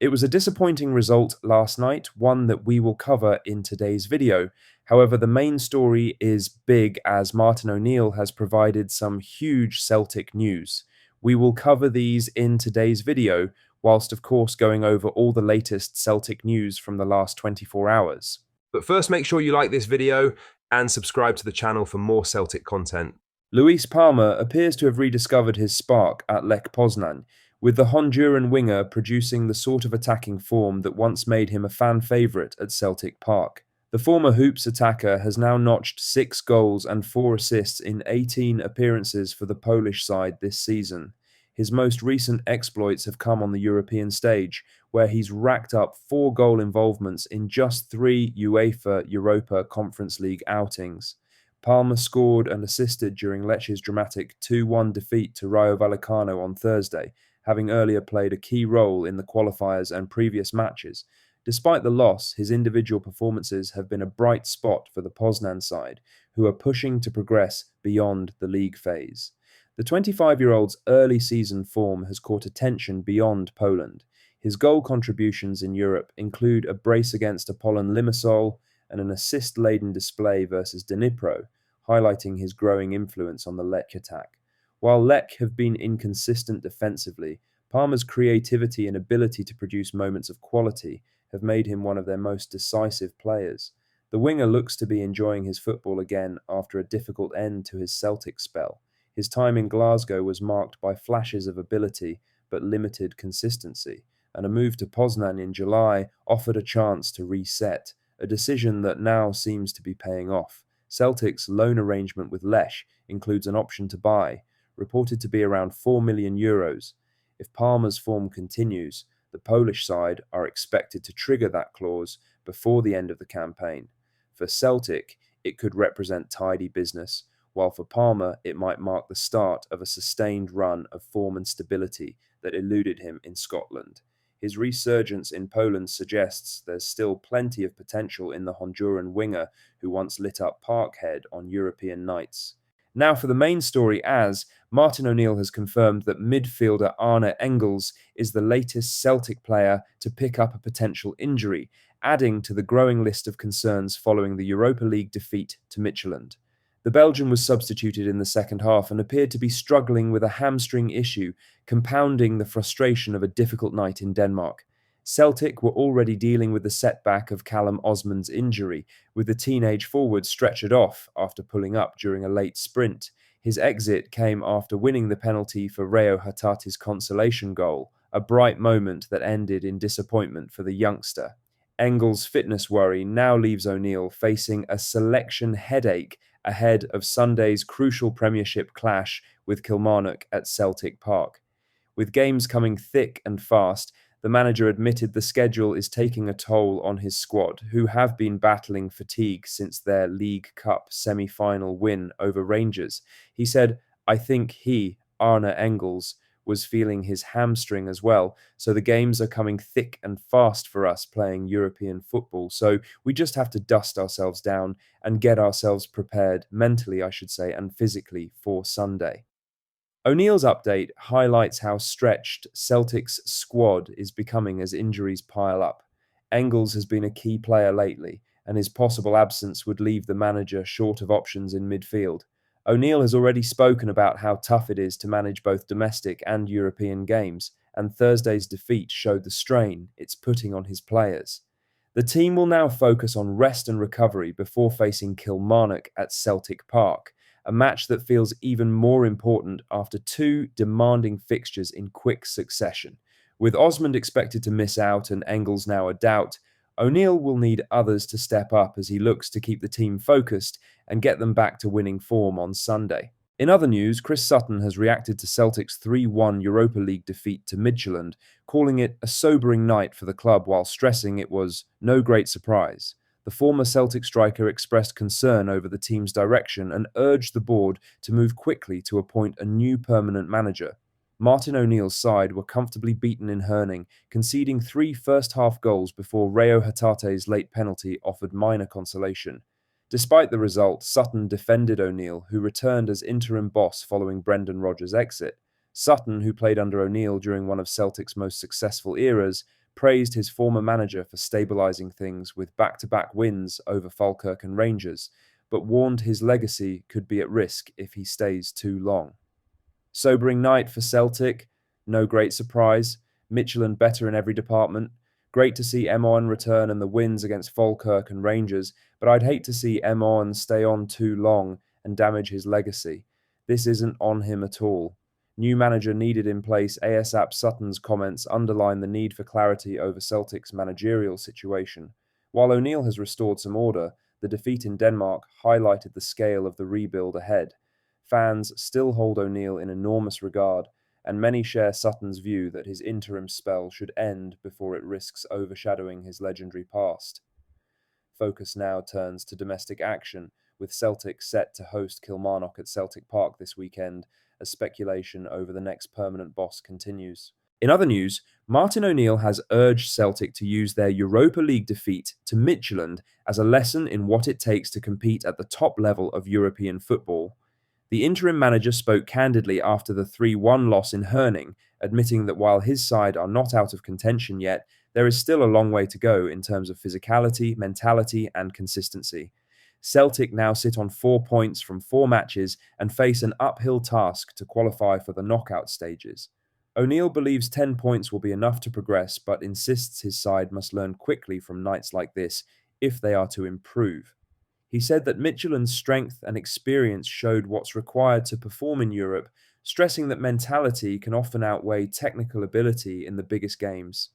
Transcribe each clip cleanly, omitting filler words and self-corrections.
It was a disappointing result last night, one that we will cover in today's video. However, the main story is big as Martin O'Neill has provided some huge Celtic news. We will cover these in today's video, whilst of course going over all the latest Celtic news from the last 24 hours. But first, make sure you like this video and subscribe to the channel for more Celtic content. Luis Palma appears to have rediscovered his spark at Lech Poznan, with the Honduran winger producing the sort of attacking form that once made him a fan favourite at Celtic Park. The former Hoops attacker has now notched 6 goals and 4 assists in 18 appearances for the Polish side this season. His most recent exploits have come on the European stage, where he's racked up 4 goal involvements in just 3 UEFA Europa Conference League outings. Palmer scored and assisted during Lecce's dramatic 2-1 defeat to Rayo Vallecano on Thursday, having earlier played a key role in the qualifiers and previous matches. Despite the loss, his individual performances have been a bright spot for the Poznan side, who are pushing to progress beyond the league phase. The 25-year-old's early season form has caught attention beyond Poland. His goal contributions in Europe include a brace against Apollon Limassol and an assist-laden display versus Dnipro, highlighting his growing influence on the Lech attack. While Lech have been inconsistent defensively, Palmer's creativity and ability to produce moments of quality have made him one of their most decisive players. The winger looks to be enjoying his football again after a difficult end to his Celtic spell. His time in Glasgow was marked by flashes of ability but limited consistency, and a move to Poznan in July offered a chance to reset, a decision that now seems to be paying off. Celtic's loan arrangement with Lech includes an option to buy, reported to be around €4 million. If Palmer's form continues, the Polish side are expected to trigger that clause before the end of the campaign. For Celtic, it could represent tidy business, while for Palmer it might mark the start of a sustained run of form and stability that eluded him in Scotland. His resurgence in Poland suggests there's still plenty of potential in the Honduran winger who once lit up Parkhead on European nights. Now for the main story, as Martin O'Neill has confirmed that midfielder Arne Engels is the latest Celtic player to pick up a potential injury, adding to the growing list of concerns following the Europa League defeat to Midtjylland. The Belgian was substituted in the second half and appeared to be struggling with a hamstring issue, compounding the frustration of a difficult night in Denmark. Celtic were already dealing with the setback of Callum Osman's injury, with the teenage forward stretchered off after pulling up during a late sprint. His exit came after winning the penalty for Rayo Hatate's consolation goal, a bright moment that ended in disappointment for the youngster. Engels' fitness worry now leaves O'Neill facing a selection headache ahead of Sunday's crucial Premiership clash with Kilmarnock at Celtic Park. With games coming thick and fast, the manager admitted the schedule is taking a toll on his squad, who have been battling fatigue since their League Cup semi-final win over Rangers. He said, "I think he, Arne Engels, was feeling his hamstring as well, so the games are coming thick and fast for us playing European football, so we just have to dust ourselves down and get ourselves prepared, mentally I should say, and physically for Sunday." O'Neill's update highlights how stretched Celtic's squad is becoming as injuries pile up. Engels has been a key player lately, and his possible absence would leave the manager short of options in midfield. O'Neill has already spoken about how tough it is to manage both domestic and European games, and Thursday's defeat showed the strain it's putting on his players. The team will now focus on rest and recovery before facing Kilmarnock at Celtic Park, a match that feels even more important after 2 demanding fixtures in quick succession. With Osmond expected to miss out and Engels now a doubt, O'Neill will need others to step up as he looks to keep the team focused and get them back to winning form on Sunday. In other news, Chris Sutton has reacted to Celtic's 3-1 Europa League defeat to Midtjylland, calling it a sobering night for the club while stressing it was no great surprise. The former Celtic striker expressed concern over the team's direction and urged the board to move quickly to appoint a new permanent manager. Martin O'Neill's side were comfortably beaten in Herning, conceding 3 first-half goals before Rayo Hatate's late penalty offered minor consolation. Despite the result, Sutton defended O'Neill, who returned as interim boss following Brendan Rodgers' exit. Sutton, who played under O'Neill during one of Celtic's most successful eras, praised his former manager for stabilising things with back-to-back wins over Falkirk and Rangers, but warned his legacy could be at risk if he stays too long. Sobering night for Celtic, no great surprise. Michelin better in every department. Great to see Emon return and the wins against Falkirk and Rangers, but I'd hate to see Emon stay on too long and damage his legacy. This isn't on him at all. New manager needed in place. ASAP Sutton's comments underline the need for clarity over Celtic's managerial situation. While O'Neill has restored some order, the defeat in Denmark highlighted the scale of the rebuild ahead. Fans still hold O'Neill in enormous regard, and many share Sutton's view that his interim spell should end before it risks overshadowing his legendary past. Focus now turns to domestic action, with Celtic set to host Kilmarnock at Celtic Park this weekend, as speculation over the next permanent boss continues. In other news, Martin O'Neill has urged Celtic to use their Europa League defeat to Midtjylland as a lesson in what it takes to compete at the top level of European football. The interim manager spoke candidly after the 3-1 loss in Herning, admitting that while his side are not out of contention yet, there is still a long way to go in terms of physicality, mentality, and consistency. Celtic now sit on 4 points from 4 matches and face an uphill task to qualify for the knockout stages. O'Neill believes 10 points will be enough to progress, but insists his side must learn quickly from nights like this if they are to improve. He said that Midtjylland's strength and experience showed what's required to perform in Europe, stressing that mentality can often outweigh technical ability in the biggest games.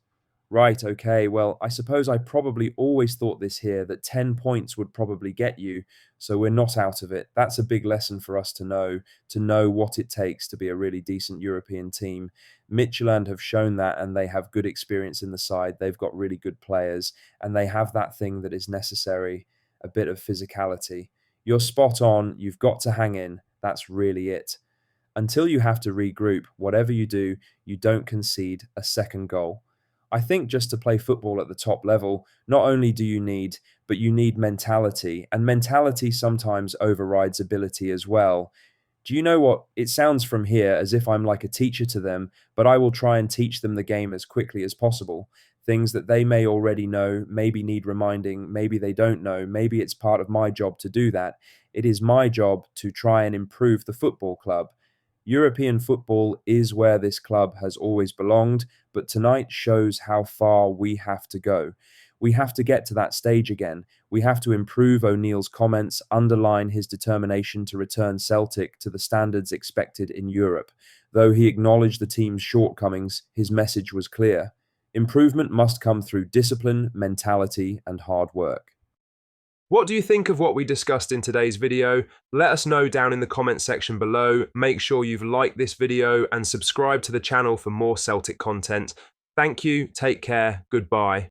Right, okay, well, I suppose I probably always thought this here, that 10 points would probably get you, so we're not out of it. That's a big lesson for us to know what it takes to be a really decent European team. Midtjylland have shown that, and they have good experience in the side. They've got really good players, and they have that thing that is necessary, a bit of physicality. You're spot on, you've got to hang in. That's really it. Until you have to regroup, whatever you do, you don't concede a second goal. I think just to play football at the top level, not only do you need, but you need mentality, and mentality sometimes overrides ability as well. Do you know what? It sounds from here as if I'm like a teacher to them, but I will try and teach them the game as quickly as possible. Things that they may already know, maybe need reminding, maybe they don't know, maybe it's part of my job to do that. It is my job to try and improve the football club. European football is where this club has always belonged, but tonight shows how far we have to go. We have to get to that stage again. We have to improve. O'Neill's comments underline his determination to return Celtic to the standards expected in Europe. Though he acknowledged the team's shortcomings, his message was clear. Improvement must come through discipline, mentality, and hard work. What do you think of what we discussed in today's video? Let us know down in the comments section below. Make sure you've liked this video and subscribe to the channel for more Celtic content. Thank you, take care, goodbye.